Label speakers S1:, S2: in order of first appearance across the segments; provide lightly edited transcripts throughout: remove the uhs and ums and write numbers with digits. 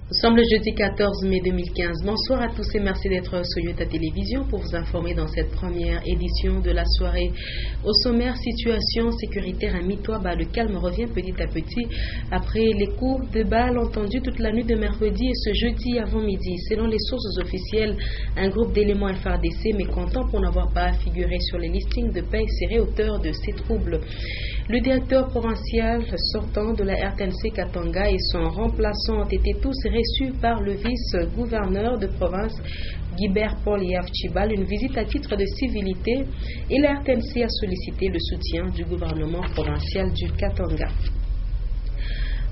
S1: Nous sommes le jeudi 14 mai 2015. Bonsoir à tous et merci d'être sur Yota Télévision pour vous informer dans cette première édition de la soirée. Au sommaire, situation sécuritaire à Mitoaba. Le calme revient petit à petit après les coups de balles entendus toute la nuit de mercredi et ce jeudi avant midi. Selon les sources officielles, un groupe d'éléments FARDC mécontents pour n'avoir pas figuré sur les listings de paie serait auteur de ces troubles. Le directeur provincial sortant de la RTNC Katanga et son remplaçant ont été tous reçus par le vice-gouverneur de province Guibert Paul Yavchibal, une visite à titre de civilité, et la RTNC a sollicité le soutien du gouvernement provincial du Katanga.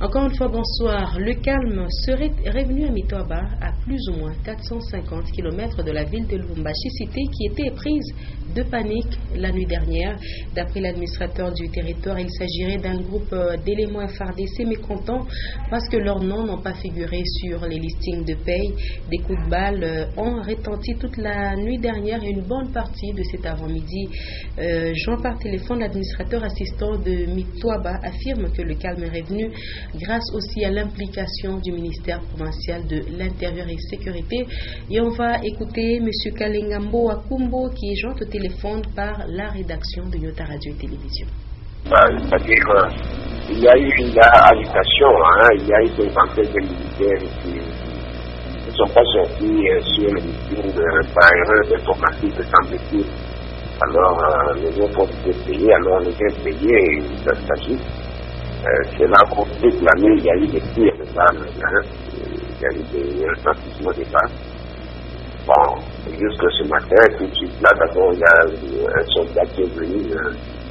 S1: Encore une fois, bonsoir. Le calme serait revenu à Mitoaba, à plus ou moins 450 km de la ville de Lubumbashi, cité qui était prise de panique la nuit dernière. D'après l'administrateur du territoire, il s'agirait d'un groupe d'éléments FARDC mécontents parce que leurs noms n'ont pas figuré sur les listings de paye. Des coups de balle ont retenti toute la nuit dernière et une bonne partie de cet avant-midi. Joint par téléphone, l'administrateur assistant de Mitoaba affirme que le calme est revenu grâce aussi à l'implication du ministère provincial de l'Intérieur et Sécurité. Et on va écouter M. Kalengambo Akumbo qui est joint au téléphone par la rédaction de Yota Radio et Télévision.
S2: C'est-à-dire qu'il y a eu une agitation, il y a eu des centaines de militaires qui ne sont pas sortis sur le meeting par erreur d'informatique de semble-t-il. Alors les autres ont été payés, alors les gens payés, ça s'agit. C'est là qu'au début de l'année, il y a eu des tirs de balles, il y a eu des retentissements des balles. Bon, jusque ce matin, tout de suite là, d'abord, il y a un soldat qui est venu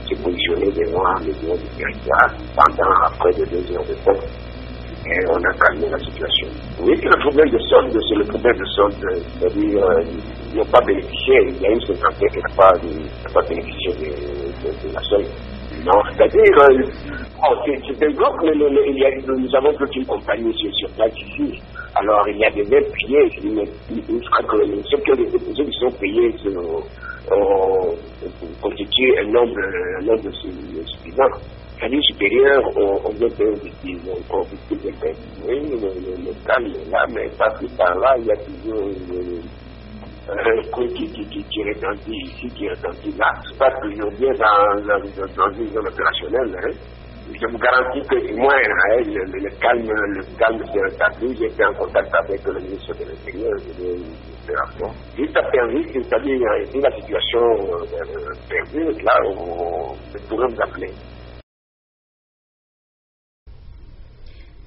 S2: se positionner devant les bureaux du territoire pendant près de 2 heures de temps. Et on a calmé la situation. Oui, le problème de solde, c'est le problème de solde, c'est-à-dire ils n'ont pas bénéficié, il y a une cinquantaine qui n'a pas bénéficié de la solde. Non, c'est-à-dire, c'est un bloc, mais nous avons toute une compagnie sur place ici. Alors, il y a des mêmes payés, je crois que ceux qui ont été déposés, ils sont payés pour constituer un nombre suffisant. C'est-à-dire supérieur, on vient d'investir, oui, le calme est là, mais pas plus par là, il y a toujours un coup qui retentit ici, qui retentit là. C'est pas toujours bien dans une zone opérationnelle. Je vous garantis que du moins le calme s'est rétabli. J'étais en contact avec le ministre de l'Intérieur de rapport. Juste à Pervis, c'est-à-dire si la situation perdue, là, on pourrait vous appeler.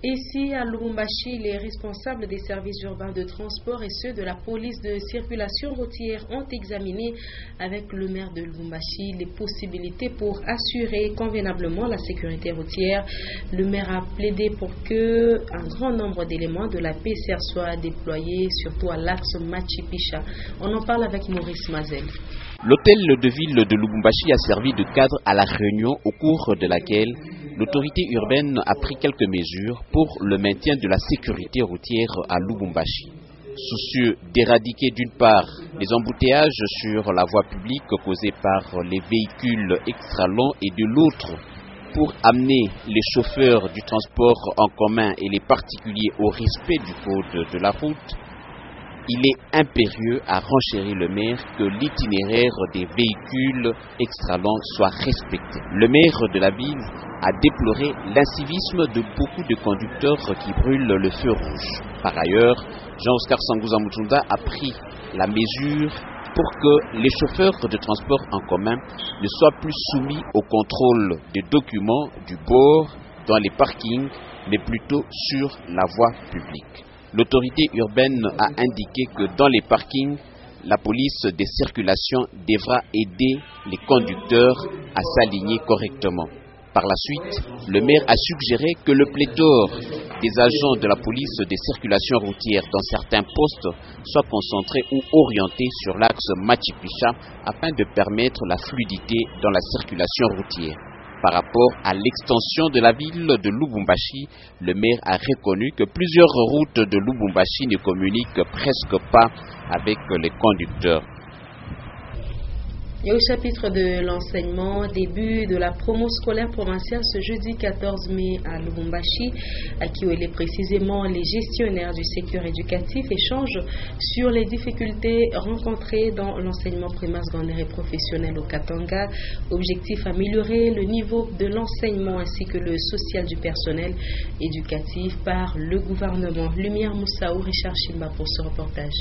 S1: Ici, à Lubumbashi, les responsables des services urbains de transport et ceux de la police de circulation routière ont examiné avec le maire de Lubumbashi les possibilités pour assurer convenablement la sécurité routière. Le maire a plaidé pour que un grand nombre d'éléments de la PCR soient déployés, surtout à l'axe Machipicha. On en parle avec Maurice Mazel.
S3: L'hôtel de ville de Lubumbashi a servi de cadre à la réunion au cours de laquelle l'autorité urbaine a pris quelques mesures pour le maintien de la sécurité routière à Lubumbashi. Soucieux d'éradiquer d'une part les embouteillages sur la voie publique causés par les véhicules extra longs et de l'autre pour amener les chauffeurs du transport en commun et les particuliers au respect du code de la route, il est impérieux à renchérir le maire que l'itinéraire des véhicules extra longs soit respecté. Le maire de la ville a déploré l'incivisme de beaucoup de conducteurs qui brûlent le feu rouge. Par ailleurs, Jean-Oscar Sangouza Mutunda a pris la mesure pour que les chauffeurs de transport en commun ne soient plus soumis au contrôle des documents du bord dans les parkings, mais plutôt sur la voie publique. L'autorité urbaine a indiqué que dans les parkings, la police des circulations devra aider les conducteurs à s'aligner correctement. Par la suite, le maire a suggéré que le pléthore des agents de la police des circulations routières dans certains postes soit concentré ou orienté sur l'axe Machipicha afin de permettre la fluidité dans la circulation routière. Par rapport à l'extension de la ville de Lubumbashi, le maire a reconnu que plusieurs routes de Lubumbashi ne communiquent presque pas avec les conducteurs.
S1: Et au chapitre de l'enseignement, début de la promo scolaire provinciale ce jeudi 14 mai à Lubumbashi, à Kiwele précisément, les gestionnaires du secteur éducatif échangent sur les difficultés rencontrées dans l'enseignement primaire, secondaire et professionnel au Katanga. Objectif: améliorer le niveau de l'enseignement ainsi que le social du personnel éducatif par le gouvernement. Lumière Moussaou, Richard Chimba pour ce reportage.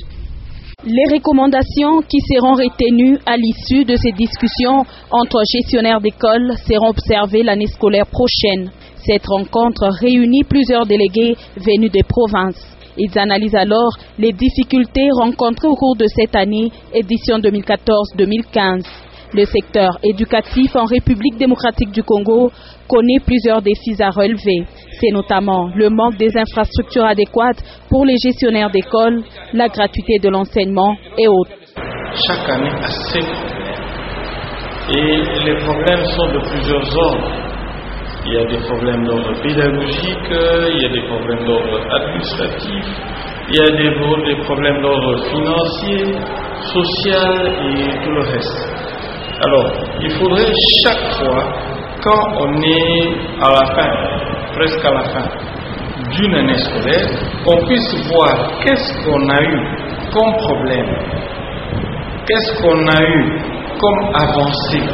S4: Les recommandations qui seront retenues à l'issue de ces discussions entre gestionnaires d'école seront observées l'année scolaire prochaine. Cette rencontre réunit plusieurs délégués venus des provinces. Ils analysent alors les difficultés rencontrées au cours de cette année, édition 2014-2015. Le secteur éducatif en République démocratique du Congo connaît plusieurs défis à relever. C'est notamment le manque des infrastructures adéquates pour les gestionnaires d'école, la gratuité de l'enseignement et autres.
S5: Chaque année a ses problèmes. Et les problèmes sont de plusieurs ordres. Il y a des problèmes d'ordre pédagogique, il y a des problèmes d'ordre administratif, il y a des problèmes d'ordre financier, social et tout le reste. Alors, il faudrait chaque fois, quand on est à la fin, presque à la fin d'une année scolaire, on puisse voir qu'est-ce qu'on a eu comme problème, qu'est-ce qu'on a eu comme avancée,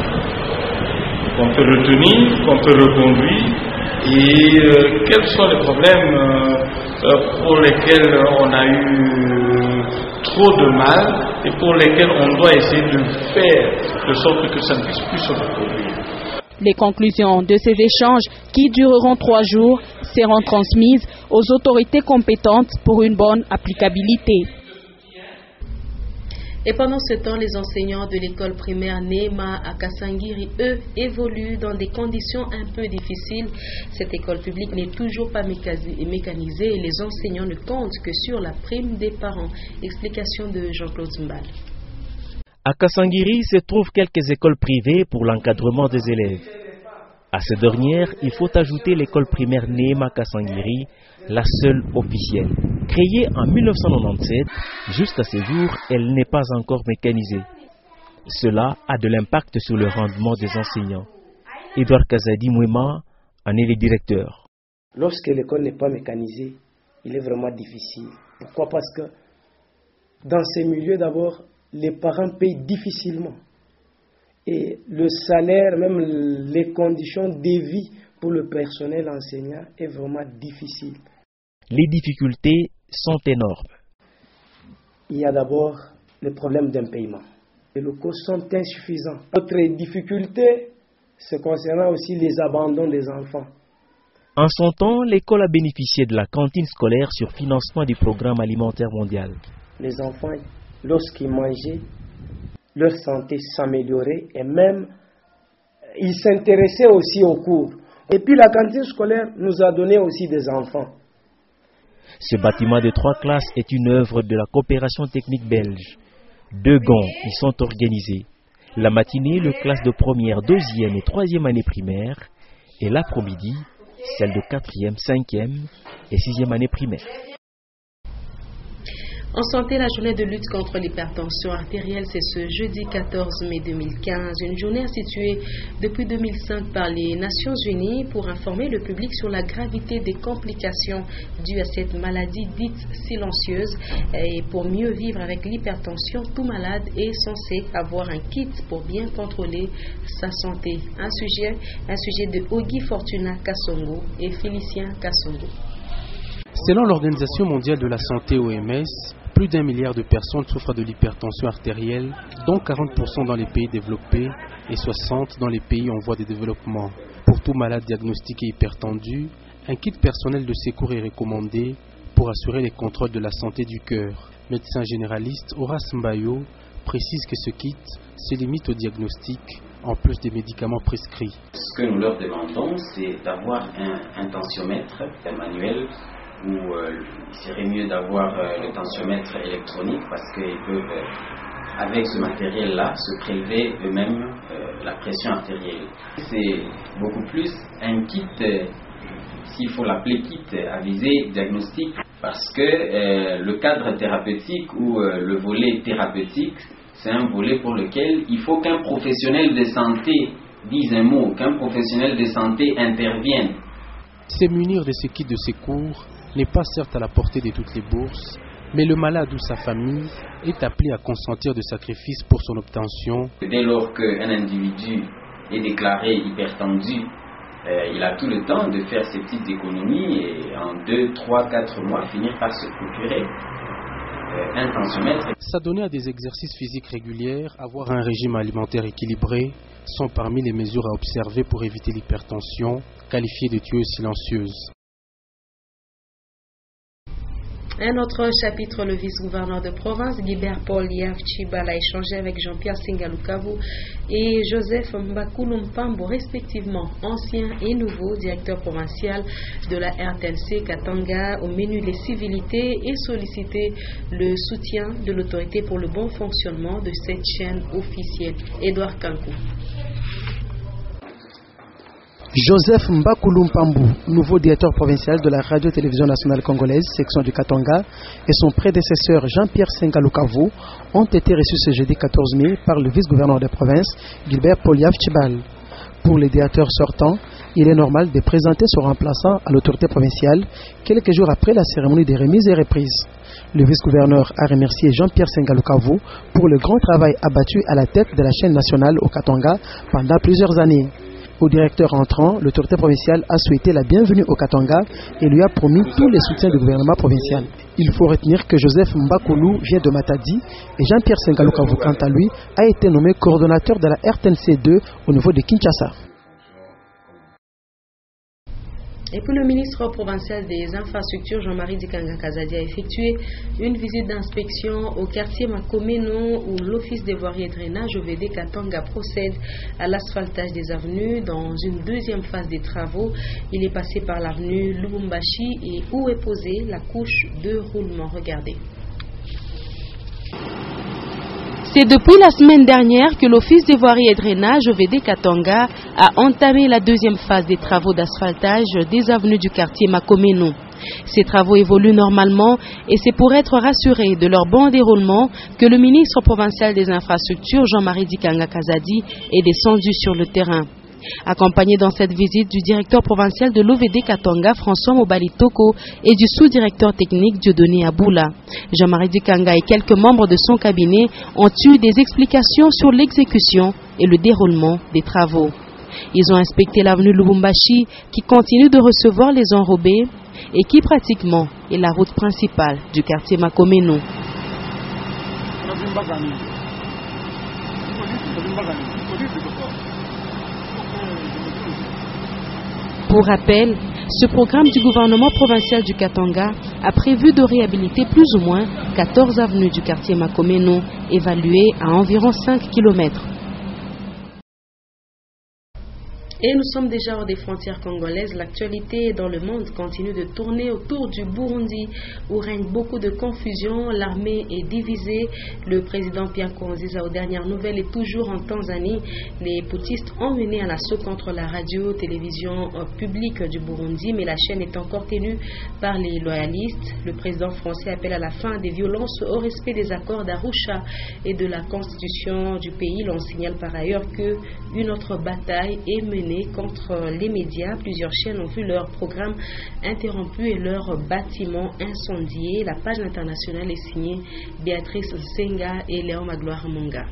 S5: qu'on peut retenir, qu'on peut reconduire, et quels sont les problèmes pour lesquels on a eu trop de mal et pour lesquels on doit essayer de faire de sorte que ça ne puisse plus se reproduire.
S4: Les conclusions de ces échanges, qui dureront 3 jours, seront transmises aux autorités compétentes pour une bonne applicabilité.
S1: Et pendant ce temps, les enseignants de l'école primaire Nema à Kasangiri, eux, évoluent dans des conditions un peu difficiles. Cette école publique n'est toujours pas mécanisée et les enseignants ne comptent que sur la prime des parents. Explication de Jean-Claude Mbal.
S6: À Kasangiri se trouvent quelques écoles privées pour l'encadrement des élèves. À ces dernières, il faut ajouter l'école primaire Nema Kasangiri, la seule officielle. Créée en 1997, jusqu'à ce jour, elle n'est pas encore mécanisée. Cela a de l'impact sur le rendement des enseignants. Edouard Kazadi Mouema en est le directeur.
S7: Lorsque l'école n'est pas mécanisée, il est vraiment difficile. Pourquoi? Parce que dans ces milieux, d'abord, les parents payent difficilement. Et le salaire, même les conditions de vie pour le personnel enseignant est vraiment difficile.
S6: Les difficultés sont énormes.
S7: Il y a d'abord le problème d'impayement. Les locaux sont insuffisants. Autre difficulté, c'est concernant aussi les abandons des enfants.
S6: En son temps, l'école a bénéficié de la cantine scolaire sur financement du programme alimentaire mondial.
S7: Les enfants, lorsqu'ils mangeaient, leur santé s'améliorait et même ils s'intéressaient aussi aux cours. Et puis la cantine scolaire nous a donné aussi des enfants.
S6: Ce bâtiment de 3 classes est une œuvre de la coopération technique belge. 2 gangs y sont organisés. La matinée, les classes de première, 2e et 3e année primaire, et l'après-midi, celle de 4e, 5e et 6e année primaire.
S1: En santé, la journée de lutte contre l'hypertension artérielle, c'est ce jeudi 14 mai 2015, une journée instituée depuis 2005 par les Nations Unies pour informer le public sur la gravité des complications dues à cette maladie dite silencieuse. Et pour mieux vivre avec l'hypertension, tout malade est censé avoir un kit pour bien contrôler sa santé. Un sujet de Ogi Fortuna Kassongo et Félicien Kassongo.
S8: Selon l'Organisation mondiale de la santé OMS, plus d'1 milliard de personnes souffrent de l'hypertension artérielle, dont 40% dans les pays développés et 60% dans les pays en voie de développement. Pour tout malade diagnostiqué hypertendu, un kit personnel de secours est recommandé pour assurer les contrôles de la santé du cœur. Médecin généraliste Horace Mbayo précise que ce kit se limite au diagnostic en plus des médicaments prescrits.
S9: Ce que nous leur demandons, c'est d'avoir un tensiomètre manuel ou il serait mieux d'avoir le tensiomètre électronique parce qu'ils peuvent, avec ce matériel-là, se prélever eux-mêmes la pression artérielle. C'est beaucoup plus un kit, s'il faut l'appeler kit à visée diagnostique, parce que le cadre thérapeutique ou le volet thérapeutique c'est un volet pour lequel il faut qu'un professionnel de santé dise un mot, qu'un professionnel de santé intervienne.
S8: Se munir de ce kit de secours n'est pas certes à la portée de toutes les bourses, mais le malade ou sa famille est appelé à consentir de sacrifices pour son obtention.
S9: Dès lors qu'un individu est déclaré hypertendu, il a tout le temps de faire ses petites économies et en 2, 3, 4 mois finir par se procurer un tensiomètre.
S8: S'adonner à des exercices physiques réguliers, avoir un régime alimentaire équilibré sont parmi les mesures à observer pour éviter l'hypertension, qualifiée de tueuse silencieuse.
S1: Un autre chapitre, le vice-gouverneur de province, Guibert Paul Yavchibal, a échangé avec Jean-Pierre Sengalukavu et Joseph Mbakulu-Mpambo, respectivement ancien et nouveau directeur provincial de la RTNC Katanga, au menu des civilités et sollicité le soutien de l'autorité pour le bon fonctionnement de cette chaîne officielle. Edouard Kankou.
S10: Joseph Mbakulu-Mpambo, nouveau directeur provincial de la radio-télévision nationale congolaise, section du Katanga, et son prédécesseur Jean-Pierre Sengalukavu ont été reçus ce jeudi 14 mai par le vice-gouverneur de province, Gilbert Poliaf-Chibal. Pour les directeurs sortants, il est normal de présenter son remplaçant à l'autorité provinciale quelques jours après la cérémonie des remises et reprises. Le vice-gouverneur a remercié Jean-Pierre Sengalukavu pour le grand travail abattu à la tête de la chaîne nationale au Katanga pendant plusieurs années. Au directeur entrant, l'autorité provinciale a souhaité la bienvenue au Katanga et lui a promis tous les soutiens du gouvernement provincial. Il faut retenir que Joseph Mbakulu vient de Matadi et Jean-Pierre Sengalukavu, quant à lui, a été nommé coordonnateur de la RTNC2 au niveau de Kinshasa.
S1: Et puis le ministre provincial des infrastructures, Jean-Marie Dikanga Kazadi, a effectué une visite d'inspection au quartier Makomeno où l'Office des voiries et drainage OVD Katanga procède à l'asphaltage des avenues dans une deuxième phase des travaux. Il est passé par l'avenue Lubumbashi et où est posée la couche de roulement. Regardez.
S4: C'est depuis la semaine dernière que l'Office des voiries et drainage OVD Katanga a entamé la deuxième phase des travaux d'asphaltage des avenues du quartier Makomeno. Ces travaux évoluent normalement et c'est pour être rassuré de leur bon déroulement que le ministre provincial des infrastructures, Jean-Marie Dikanga Kazadi, est descendu sur le terrain. Accompagné dans cette visite du directeur provincial de l'OVD Katanga, François Mobali Toko, et du sous-directeur technique Dieudonné Aboula. Jean-Marie Dikanga et quelques membres de son cabinet ont eu des explications sur l'exécution et le déroulement des travaux. Ils ont inspecté l'avenue Lubumbashi qui continue de recevoir les enrobés et qui pratiquement est la route principale du quartier Makomeno. Pour rappel, ce programme du gouvernement provincial du Katanga a prévu de réhabiliter plus ou moins 14 avenues du quartier Makomeno, évaluées à environ 5 km.
S1: Et nous sommes déjà hors des frontières congolaises. L'actualité dans le monde continue de tourner autour du Burundi où règne beaucoup de confusion. L'armée est divisée. Le président Pierre Nkurunziza, aux dernières nouvelles, est toujours en Tanzanie. Les putschistes ont mené un assaut contre la radio-télévision publique du Burundi, mais la chaîne est encore tenue par les loyalistes. Le président français appelle à la fin des violences au respect des accords d'Arusha et de la constitution du pays. L'on signale par ailleurs qu'une autre bataille est menée contre les médias. Plusieurs chaînes ont vu leur programme interrompu et leurs bâtiments incendiés. La page internationale est signée Béatrice Nsenga et Léon Magloire Monga.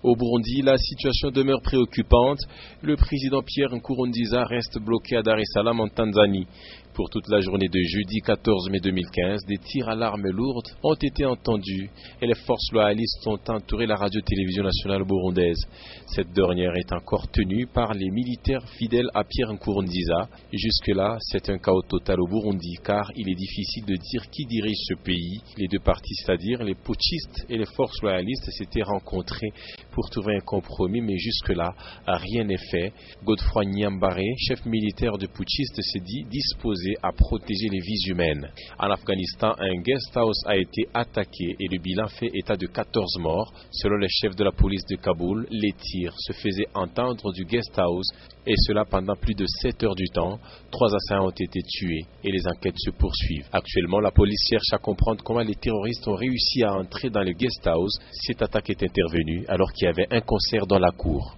S11: Au Burundi, la situation demeure préoccupante. Le président Pierre Nkurunziza reste bloqué à Dar es Salaam en Tanzanie. Pour toute la journée de jeudi 14 mai 2015, des tirs à l'arme lourde ont été entendus et les forces loyalistes ont entouré la radio-télévision nationale burundaise. Cette dernière est encore tenue par les militaires fidèles à Pierre Nkurunziza. Jusque-là, c'est un chaos total au Burundi car il est difficile de dire qui dirige ce pays. Les deux partis, c'est-à-dire les putschistes et les forces loyalistes, s'étaient rencontrés pour trouver un compromis, mais jusque-là, rien n'est fait. Godefroy Nyambare, chef militaire de putschistes, s'est dit disposé disposés à protéger les vies humaines. En Afghanistan, un guest house a été attaqué et le bilan fait état de 14 morts. Selon les chefs de la police de Kaboul, les tirs se faisaient entendre du guest house et cela pendant plus de 7 heures du temps. 3 assaillants ont été tués et les enquêtes se poursuivent. Actuellement, la police cherche à comprendre comment les terroristes ont réussi à entrer dans le guest house. Cette attaque est intervenue alors qu'il y avait un concert dans la cour.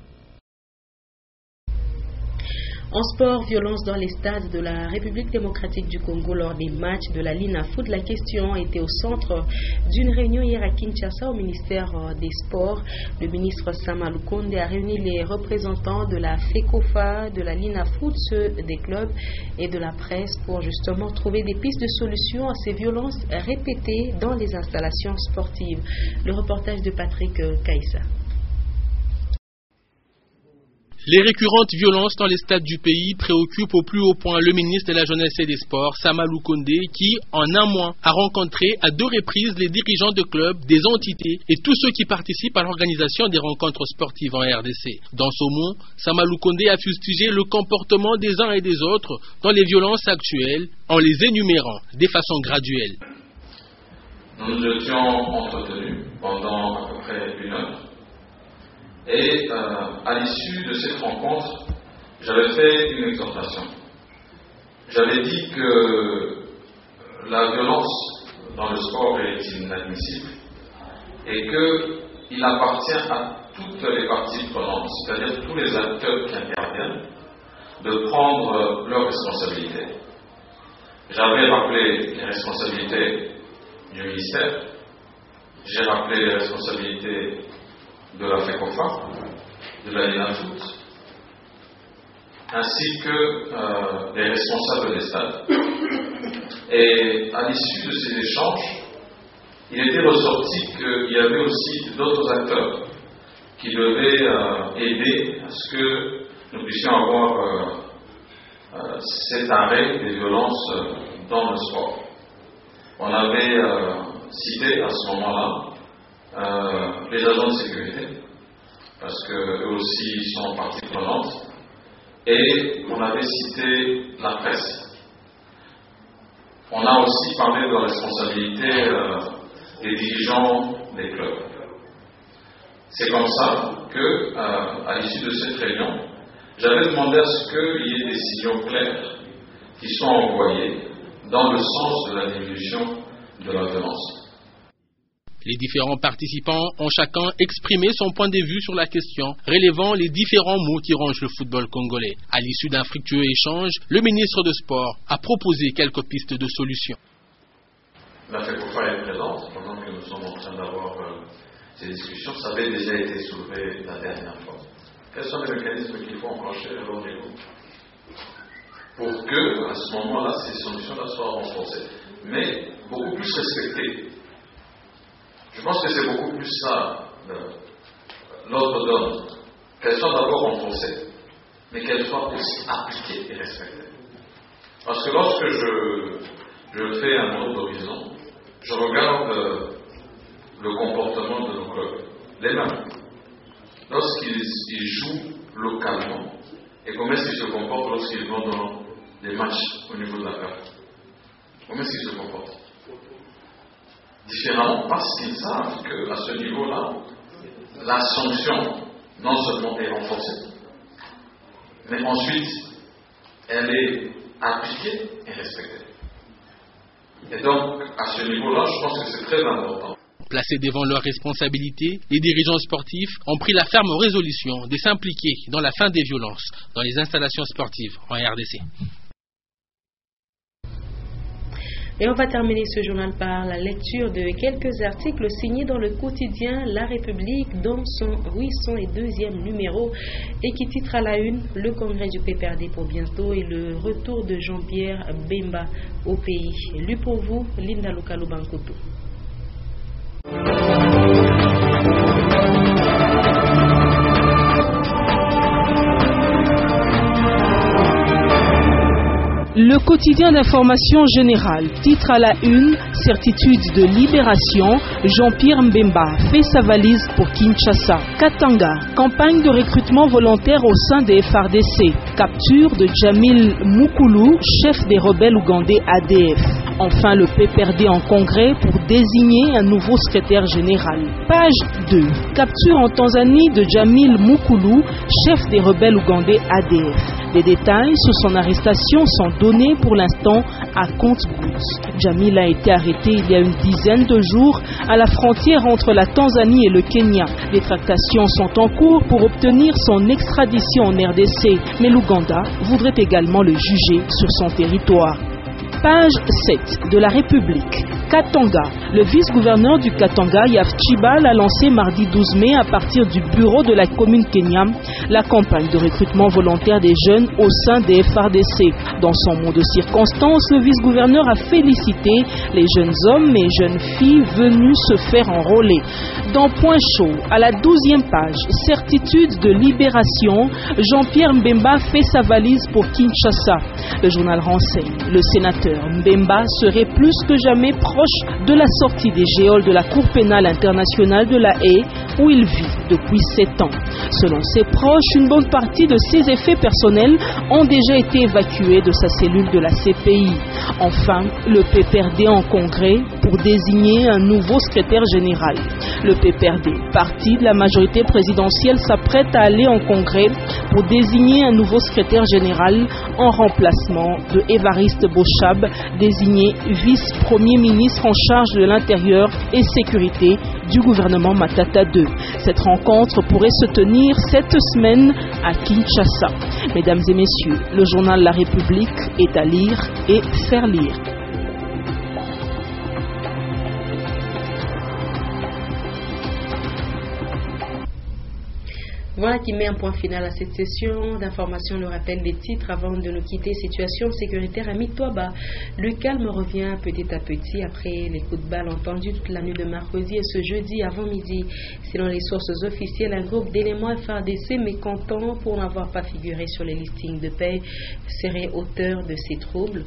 S1: En sport, violence dans les stades de la République démocratique du Congo lors des matchs de la Lina Foot. La question était au centre d'une réunion hier à Kinshasa au ministère des Sports. Le ministre Sama Lukonde a réuni les représentants de la FECOFA, de la Lina Foot, ceux des clubs et de la presse pour justement trouver des pistes de solution à ces violences répétées dans les installations sportives. Le reportage de Patrick Kaïssa.
S12: Les récurrentes violences dans les stades du pays préoccupent au plus haut point le ministre de la Jeunesse et des Sports, Sama Lukonde, qui, en un mois, a rencontré à 2 reprises les dirigeants de clubs, des entités et tous ceux qui participent à l'organisation des rencontres sportives en RDC. Dans ce mot, Sama Lukonde a fustigé le comportement des uns et des autres dans les violences actuelles, en les énumérant de façon graduelle.
S13: Nous nous étions entretenus pendant à peu près 1 heure. Et à l'issue de cette rencontre, j'avais fait une exhortation. J'avais dit que la violence dans le sport est inadmissible et qu'il appartient à toutes les parties prenantes, c'est-à-dire tous les acteurs qui interviennent, de prendre leurs responsabilités. J'avais rappelé les responsabilités du ministère, j'ai rappelé les responsabilités de la FECOFA, de la Lina Foot, ainsi que les responsables des stades. Et à l'issue de ces échanges, il était ressorti qu'il y avait aussi d'autres acteurs qui devaient aider à ce que nous puissions avoir cet arrêt des violences dans le sport. On avait cité à ce moment-là les agents de sécurité, parce qu'eux aussi sont partie prenante, et on avait cité la presse. On a aussi parlé de la responsabilité des dirigeants des clubs. C'est comme ça que, à l'issue de cette réunion, j'avais demandé à ce qu'il y ait des signaux clairs qui soient envoyés dans le sens de la diminution de la violence.
S12: Les différents participants ont chacun exprimé son point de vue sur la question, relevant les différents maux qui rongent le football congolais. À l'issue d'un fructueux échange, le ministre de Sport a proposé quelques pistes de solutions.
S13: La FECOFA est présente pendant que nous sommes en train d'avoir ces discussions. Ça avait déjà été soulevé la dernière fois. Quels sont les mécanismes qu'il faut enclencher à leur niveau pour que, à ce moment-là, ces solutions-là soient renforcées, mais beaucoup plus respectées. Je pense que c'est beaucoup plus ça, l'autre donne, qu'elles soient d'abord renforcées, mais qu'elles soient aussi appliquées et respectées. Parce que lorsque je fais un autre horizon, je regarde le comportement de nos clubs, les mêmes. Lorsqu'ils jouent localement, et comment est-ce qu'ils se comportent lorsqu'ils vont dans les matchs au niveau de la carte? Comment est-ce qu'ils se comportent? Différemment, parce qu'ils savent qu'à ce niveau-là, la sanction non seulement est renforcée, mais ensuite elle est appliquée et respectée. Et donc, à ce niveau-là, je pense que c'est très important.
S12: Placés devant leurs responsabilités, les dirigeants sportifs ont pris la ferme résolution de s'impliquer dans la fin des violences dans les installations sportives en RDC.
S1: Et on va terminer ce journal par la lecture de quelques articles signés dans le quotidien La République, dont son 802e numéro, et qui titre à la une « Le congrès du PPRD pour bientôt » et le retour de Jean-Pierre Bemba au pays. Lu pour vous, Linda Lukalu Bankoto.
S4: Le Le quotidien d'information générale, titre à la une, certitude de libération, Jean-Pierre Mbemba fait sa valise pour Kinshasa. Katanga, campagne de recrutement volontaire au sein des FARDC. Capture de Djamil Moukoulou, chef des rebelles ougandais ADF. Enfin, le PPRD en congrès pour désigner un nouveau secrétaire général. Page 2. Capture en Tanzanie de Djamil Moukoulou, chef des rebelles ougandais ADF. Les détails sur son arrestation sont donnés pour l'instant à compte-gouttes. Djamil a été arrêté il y a une dizaine de jours à la frontière entre la Tanzanie et le Kenya. Les tractations sont en cours pour obtenir son extradition en RDC, mais l'Ouganda voudrait également le juger sur son territoire. Page 7 de la République. Katanga. Le vice-gouverneur du Katanga, Yav Chibal, a lancé mardi 12 mai à partir du bureau de la commune Kenya la campagne de recrutement volontaire des jeunes au sein des FARDC. Dans son mot de circonstance, le vice-gouverneur a félicité les jeunes hommes et jeunes filles venus se faire enrôler. Dans Point chaud, à la 12e page, certitude de libération, Jean-Pierre Mbemba fait sa valise pour Kinshasa. Le journal renseigne, le sénateur Mbemba serait plus que jamais proche de la sortie des geôles de la Cour pénale internationale de La Haye où il vit depuis 7 ans. Selon ses proches, une bonne partie de ses effets personnels ont déjà été évacués de sa cellule de la CPI. Enfin, le PPRD en congrès pour désigner un nouveau secrétaire général. Le PPRD, parti de la majorité présidentielle, s'apprête à aller en congrès pour désigner un nouveau secrétaire général en remplacement de Évariste Bochab, désigné vice-premier ministre en charge de l'intérieur et sécurité du gouvernement Matata II. Cette rencontre pourrait se tenir cette semaine à Kinshasa. Mesdames et messieurs, le journal La République est à lire et faire lire.
S1: Voilà qui met un point final à cette session d'information. Le rappel des titres avant de nous quitter. Situation sécuritaire à Mitwaba. Le calme revient petit à petit après les coups de balle entendus toute la nuit de mercredi et ce jeudi avant midi. Selon les sources officielles, un groupe d'éléments FARDC mécontents pour n'avoir pas figuré sur les listings de paie serait auteur de ces troubles.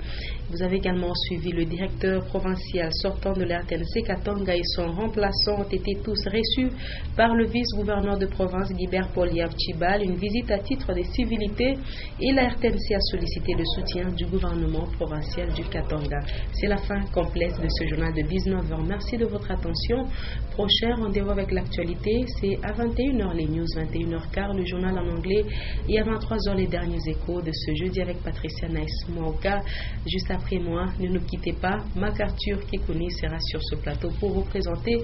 S1: Vous avez également suivi le directeur provincial sortant de la RTNC Katanga et son remplaçant ont été tous reçus par le vice-gouverneur de province Guibert Yav Chibal, une visite à titre de civilité et la RTNC a sollicité le soutien du gouvernement provincial du Katanga. C'est la fin complète de ce journal de 19h. Merci de votre attention. Prochain rendez-vous avec l'actualité, c'est à 21h les news, 21h15 le journal en anglais et à 23h les derniers échos de ce jeudi avec Patricia Naïs-Mouaouka. Juste après moi, ne nous quittez pas, MacArthur Kikouni sera sur ce plateau pour vous présenter